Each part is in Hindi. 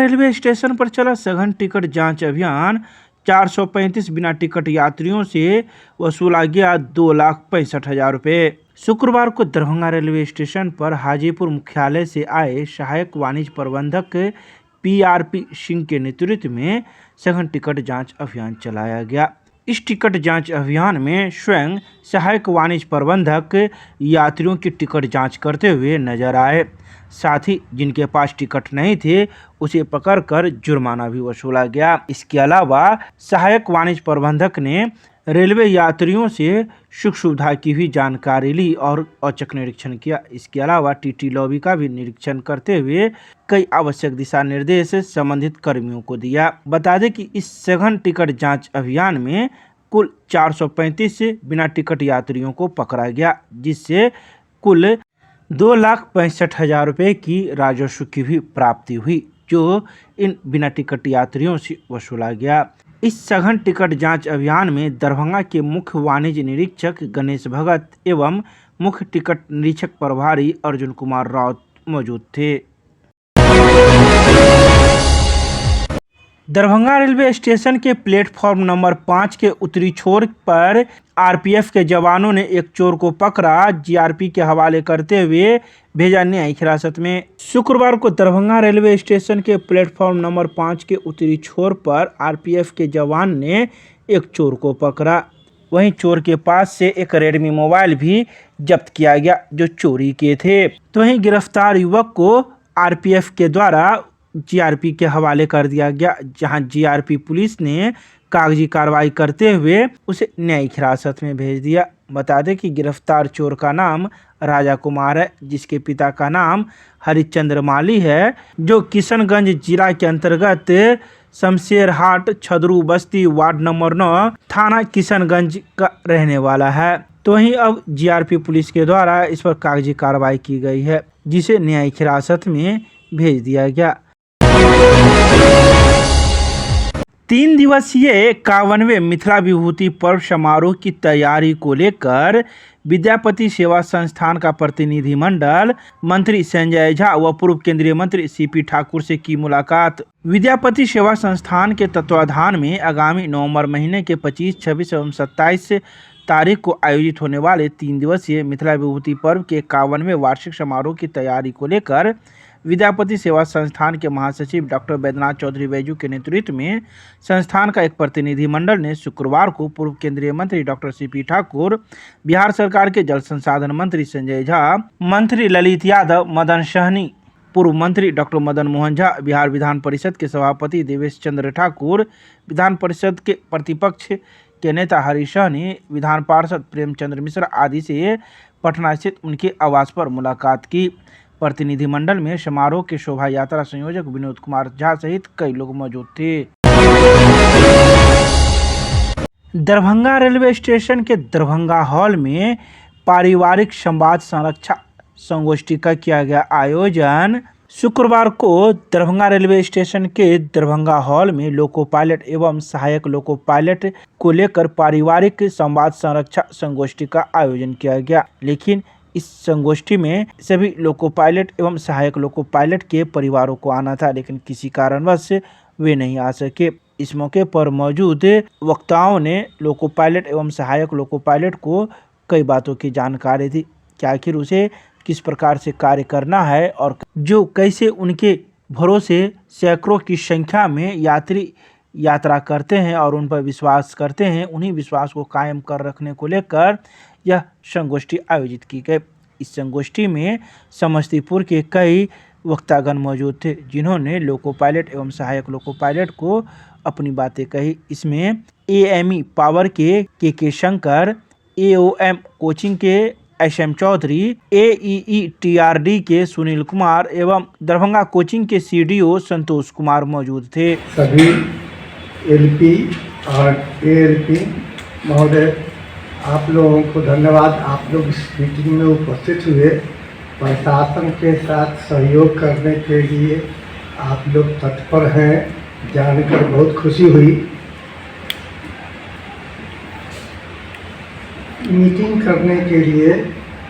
रेलवे स्टेशन पर चला सघन टिकट जांच अभियान। 435 बिना टिकट यात्रियों से वसूला गया 2,65,000 रुपये। शुक्रवार को दरभंगा रेलवे स्टेशन पर हाजीपुर मुख्यालय से आए सहायक वाणिज्य प्रबंधक PRP सिंह के नेतृत्व में सघन टिकट जांच अभियान चलाया गया। इस टिकट जांच अभियान में स्वयं सहायक वाणिज्य प्रबंधक यात्रियों की टिकट जांच करते हुए नजर आए। साथ ही जिनके पास टिकट नहीं थे उसे पकड़कर जुर्माना भी वसूला गया। इसके अलावा सहायक वाणिज्य प्रबंधक ने रेलवे यात्रियों से सुख सुविधा की भी जानकारी ली और औचक निरीक्षण किया। इसके अलावा TT लॉबी का भी निरीक्षण करते हुए कई आवश्यक दिशा निर्देश संबंधित कर्मियों को दिया। बता दें कि इस सघन टिकट जांच अभियान में कुल 435 बिना टिकट यात्रियों को पकड़ा गया, जिससे कुल 2,65,000 रुपये की राजस्व की भी प्राप्ति हुई, जो इन बिना टिकट यात्रियों से वसूला गया। इस सघन टिकट जांच अभियान में दरभंगा के मुख्य वाणिज्य निरीक्षक गणेश भगत एवं मुख्य टिकट निरीक्षक प्रभारी अर्जुन कुमार राउत मौजूद थे। दरभंगा रेलवे स्टेशन के प्लेटफॉर्म नंबर 5 के उत्तरी छोर पर RPF के जवानों ने एक चोर को पकड़ा, GRP के हवाले करते हुए भेजा न्यायिक हिरासत में। शुक्रवार को दरभंगा रेलवे स्टेशन के प्लेटफॉर्म नंबर 5 के उत्तरी छोर पर RPF के जवान ने एक चोर को पकड़ा। वहीं चोर के पास से एक रेडमी मोबाइल भी जब्त किया गया जो चोरी के थे। तो वहीं गिरफ्तार युवक को RPF के द्वारा GRP के हवाले कर दिया गया, जहां GRP पुलिस ने कागजी कार्रवाई करते हुए उसे न्यायिक हिरासत में भेज दिया। बता दें कि गिरफ्तार चोर का नाम राजा कुमार है, जिसके पिता का नाम हरिश्चंद्र माली है, जो किशनगंज जिला के अंतर्गत शमशेरहाट छदरू बस्ती वार्ड नंबर 9 थाना किशनगंज का रहने वाला है। तो वहीं अब GRP पुलिस के द्वारा इस पर कागजी कार्रवाई की गई है, जिसे न्यायिक हिरासत में भेज दिया गया। 3 दिवसीय 51वें मिथिला विभूति पर्व समारोह की तैयारी को लेकर विद्यापति सेवा संस्थान का प्रतिनिधिमंडल मंत्री संजय झा व पूर्व केंद्रीय मंत्री CP ठाकुर से की मुलाकात। विद्यापति सेवा संस्थान के तत्वाधान में आगामी नवंबर महीने के 25, 26 एवं 27 तारीख को आयोजित होने वाले 3 दिवसीय मिथिला विभूति पर्व के 51वें वार्षिक समारोह की तैयारी को लेकर विद्यापति सेवा संस्थान के महासचिव डॉक्टर बैद्यनाथ चौधरी बैजू के नेतृत्व में संस्थान का एक प्रतिनिधिमंडल ने शुक्रवार को पूर्व केंद्रीय मंत्री डॉक्टर CP ठाकुर, बिहार सरकार के जल संसाधन मंत्री संजय झा, मंत्री ललित यादव, मदन सहनी, पूर्व मंत्री डॉक्टर मदन मोहन झा, बिहार विधान परिषद के सभापति देवेश चंद्र ठाकुर, विधान परिषद के प्रतिपक्ष के नेता हरीश सहनी, विधान पार्षद प्रेमचंद्र मिश्रा आदि से पटना स्थित उनके आवास पर मुलाकात की। प्रतिनिधिमंडल में समारोह के शोभा यात्रा संयोजक विनोद कुमार झा सहित कई लोग मौजूद थे। दरभंगा रेलवे स्टेशन के दरभंगा हॉल में पारिवारिक संवाद संरक्षा संगोष्ठी का किया गया आयोजन। शुक्रवार को दरभंगा रेलवे स्टेशन के दरभंगा हॉल में लोको पायलट एवं सहायक लोको पायलट को लेकर पारिवारिक संवाद संरक्षा संगोष्ठी का आयोजन किया गया, लेकिन इस संगोष्ठी में सभी लोको पायलट एवं सहायक लोको पायलट के परिवारों को आना था, लेकिन किसी कारणवश वे नहीं आ सके। इस मौके पर मौजूद वक्ताओं ने लोको पायलट एवं सहायक लोको पायलट को कई बातों की जानकारी दी कि आखिर उसे किस प्रकार से कार्य करना है और जो कैसे उनके भरोसे सैकड़ों की संख्या में यात्री यात्रा करते हैं और उन पर विश्वास करते हैं, उन्हीं विश्वास को कायम कर रखने को लेकर यह संगोष्ठी आयोजित की गई। इस संगोष्ठी में समस्तीपुर के कई वक्तागण मौजूद थे, जिन्होंने लोको पायलट एवं सहायक लोको पायलट को अपनी बातें कही। इसमें AME पावर के के शंकर, AOM कोचिंग के SM चौधरी, AEE TRD के सुनील कुमार एवं दरभंगा कोचिंग के CDO संतोष कुमार मौजूद थे। सभी LP और ALP महोदय, आप लोगों को धन्यवाद। आप लोग इस मीटिंग में उपस्थित हुए, प्रशासन के साथ सहयोग करने के लिए आप लोग तत्पर हैं, जानकर बहुत खुशी हुई। मीटिंग करने के लिए,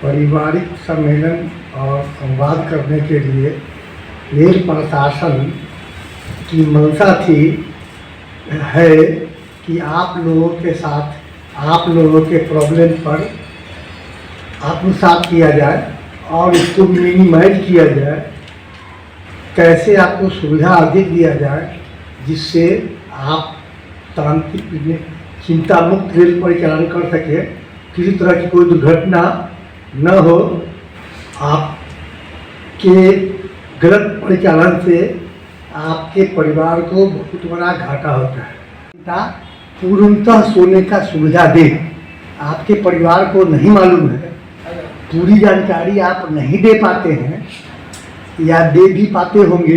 पारिवारिक सम्मेलन और संवाद करने के लिए रेल प्रशासन की मंशा थी है कि आप लोगों के साथ आप लोगों के प्रॉब्लम पर आत्मसात किया जाए और इसको मिनिमाइज किया जाए, कैसे आपको सुविधा अधिक दिया जाए जिससे आप तांत्रिक चिंता मुक्त रेल परिचालन कर सके, किसी तरह की कोई दुर्घटना न हो। आपके गलत परिचालन से आपके परिवार को बहुत बड़ा घाटा होता है। पूर्णतः सोने का सुविधा दे, आपके परिवार को नहीं मालूम है, पूरी जानकारी आप नहीं दे पाते हैं या दे भी पाते होंगे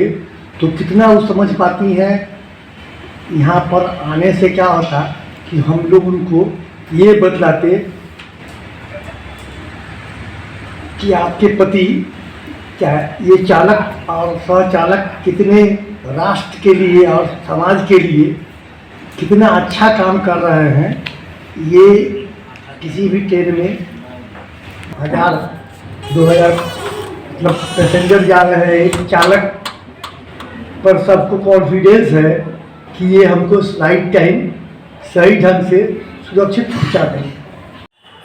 तो कितना वो समझ पाती हैं। यहाँ पर आने से क्या होता कि हम लोग उनको ये बतलाते कि आपके पति क्या ये चालक और सहचालक कितने राष्ट्र के लिए और समाज के लिए कितना अच्छा काम कर रहे हैं। ये किसी भी ट्रेन में 1000 2000 मतलब पैसेंजर जा रहे हैं, एक चालक पर सबको कॉन्फिडेंस है कि ये हमको राइट टाइम सही ढंग से सुरक्षित पहुंचा दें।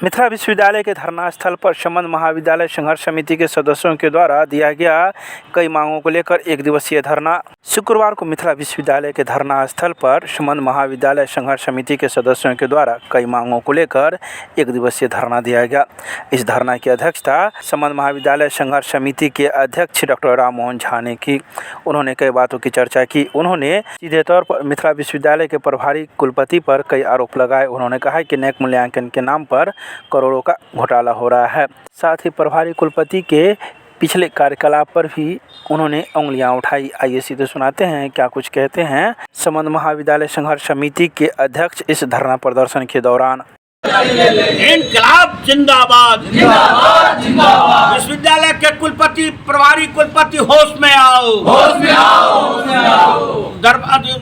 मिथिला विश्वविद्यालय के धरना स्थल पर संबंध महाविद्यालय संघर्ष समिति के सदस्यों के द्वारा दिया गया कई मांगों को लेकर एक दिवसीय धरना। शुक्रवार को मिथिला विश्वविद्यालय के धरना स्थल पर संबंध महाविद्यालय संघर्ष समिति के सदस्यों के द्वारा कई मांगों को लेकर एक दिवसीय धरना दिया गया। इस धरना की अध्यक्षता संबंध महाविद्यालय संघर्ष समिति के अध्यक्ष डॉक्टर राम मोहन झा ने की। उन्होंने कई बातों की चर्चा की। उन्होंने सीधे तौर पर मिथिला विश्वविद्यालय के प्रभारी कुलपति पर कई आरोप लगाए। उन्होंने कहा कि नेक मूल्यांकन के नाम पर करोड़ों का घोटाला हो रहा है। साथ ही प्रभारी कुलपति के पिछले कार्यकलाप पर भी उन्होंने उंगलियां उठाई। आइए सीधे सुनाते हैं क्या कुछ कहते हैं संबंध महाविद्यालय संघर्ष समिति के अध्यक्ष इस धरना प्रदर्शन के दौरान। इनकलाब जिंदाबाद, जिंदाबाद, जिंदाबाद। विश्वविद्यालय के कुलपति प्रभारी कुलपति होश में आओ, होश में आओ, होश में आओ।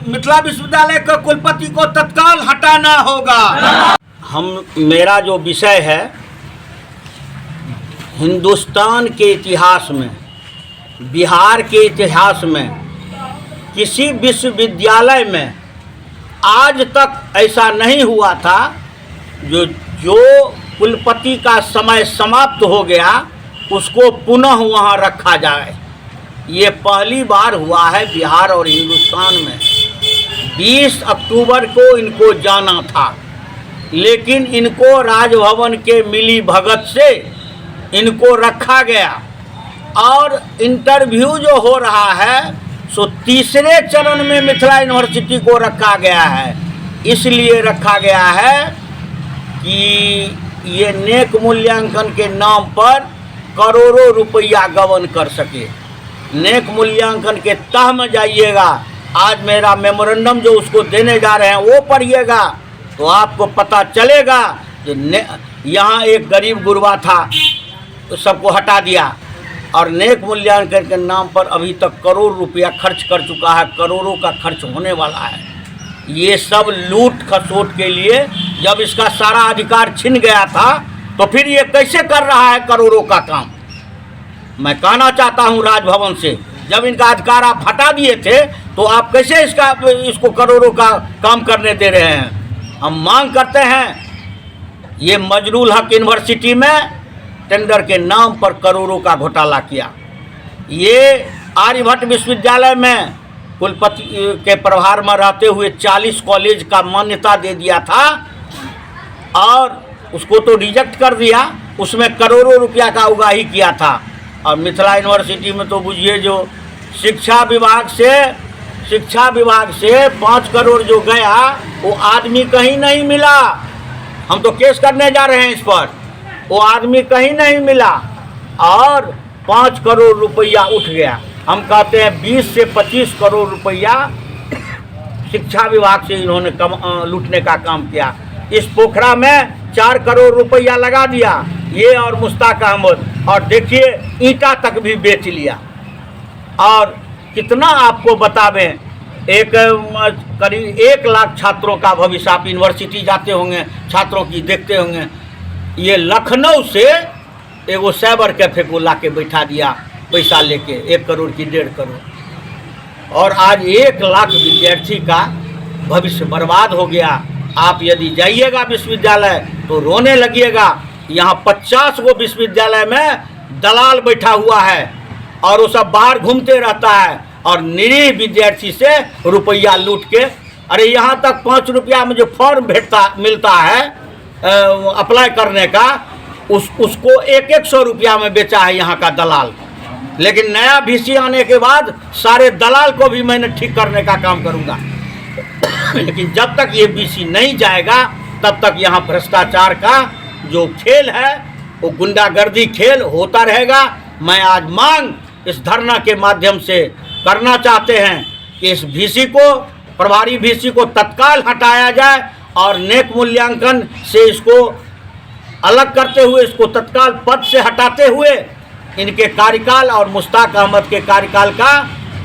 मिथिला विश्वविद्यालय के कुलपति को तत्काल हटाना होगा। मेरा जो विषय है हिंदुस्तान के इतिहास में, बिहार के इतिहास में किसी विश्वविद्यालय में आज तक ऐसा नहीं हुआ था जो कुलपति का समय समाप्त हो गया उसको पुनः वहाँ रखा जाए। ये पहली बार हुआ है बिहार और हिंदुस्तान में। 20 अक्टूबर को इनको जाना था, लेकिन इनको राजभवन के मिली भगत से इनको रखा गया। और इंटरव्यू जो हो रहा है सो तीसरे चरण में मिथिला यूनिवर्सिटी को रखा गया है। इसलिए रखा गया है कि ये नेक मूल्यांकन के नाम पर करोड़ों रुपया गबन कर सके। नेक मूल्यांकन के तह में जाइएगा। आज मेरा मेमोरेंडम जो उसको देने जा रहे हैं वो पढ़िएगा तो आपको पता चलेगा कि यहाँ एक गरीब गुरबा था, सबको हटा दिया और नेक मूल्यांकन के नाम पर अभी तक करोड़ रुपया खर्च कर चुका है, करोड़ों का खर्च होने वाला है। ये सब लूट खसोट के लिए जब इसका सारा अधिकार छिन गया था तो फिर ये कैसे कर रहा है करोड़ों का काम। मैं कहना चाहता हूँ राजभवन से, जब इनका अधिकार आप हटा दिए थे तो आप कैसे इसको करोड़ों का काम करने दे रहे हैं। हम मांग करते हैं ये मजरूल हक यूनिवर्सिटी में टेंडर के नाम पर करोड़ों का घोटाला किया। ये आर्यभट्ट विश्वविद्यालय में कुलपति के प्रभार में रहते हुए 40 कॉलेज का मान्यता दे दिया था और उसको तो रिजेक्ट कर दिया, उसमें करोड़ों रुपया का उगाही किया था। और मिथिला यूनिवर्सिटी में तो बुझिए जो शिक्षा विभाग से 5 करोड़ जो गया वो आदमी कहीं नहीं मिला। हम तो केस करने जा रहे हैं इस पर, वो आदमी कहीं नहीं मिला और 5 करोड़ रुपया उठ गया। हम कहते हैं 20 से 25 करोड़ रुपया शिक्षा विभाग से इन्होंने लूटने का काम किया। इस पोखरा में 4 करोड़ रुपया लगा दिया ये और मुश्ताक अहमद, और देखिए ईंटा तक भी बेच लिया। और कितना आपको बतावें, करीब 1 लाख छात्रों का भविष्य, आप यूनिवर्सिटी जाते होंगे छात्रों की देखते होंगे। ये लखनऊ से एगो साइबर कैफे को ला के बैठा दिया पैसा लेके, 1 करोड़ की 1.5 करोड़। और आज 1 लाख विद्यार्थी का भविष्य बर्बाद हो गया। आप यदि जाइएगा विश्वविद्यालय तो रोने लगिएगा। यहाँ 50 गो विश्वविद्यालय में दलाल बैठा हुआ है और वो सब बाहर घूमते रहता है और निरीह विद्यार्थी से रुपया लूट के, अरे यहाँ तक 5 रुपया में जो फॉर्म मिलता है अप्लाई करने का, उसको 100 रुपया में बेचा है यहाँ का दलाल। लेकिन नया वीसी आने के बाद सारे दलाल को भी मैंने ठीक करने का काम करूँगा। लेकिन जब तक ये वीसी नहीं जाएगा तब तक यहाँ भ्रष्टाचार का जो खेल है वो गुंडागर्दी खेल होता रहेगा। मैं आज मांग इस धरना के माध्यम से करना चाहते हैं कि इस वीसी को, प्रभारी वीसी को तत्काल हटाया जाए और नेक मूल्यांकन से इसको अलग करते हुए, इसको तत्काल पद से हटाते हुए इनके कार्यकाल और मुश्ताक अहमद के कार्यकाल का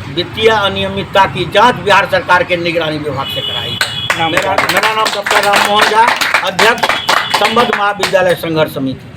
वित्तीय अनियमितता की जांच बिहार सरकार के निगरानी विभाग से कराई जाए। मेरा नाम डॉक्टर राम मोहन झा, अध्यक्ष संबद्ध महाविद्यालय संघर्ष समिति।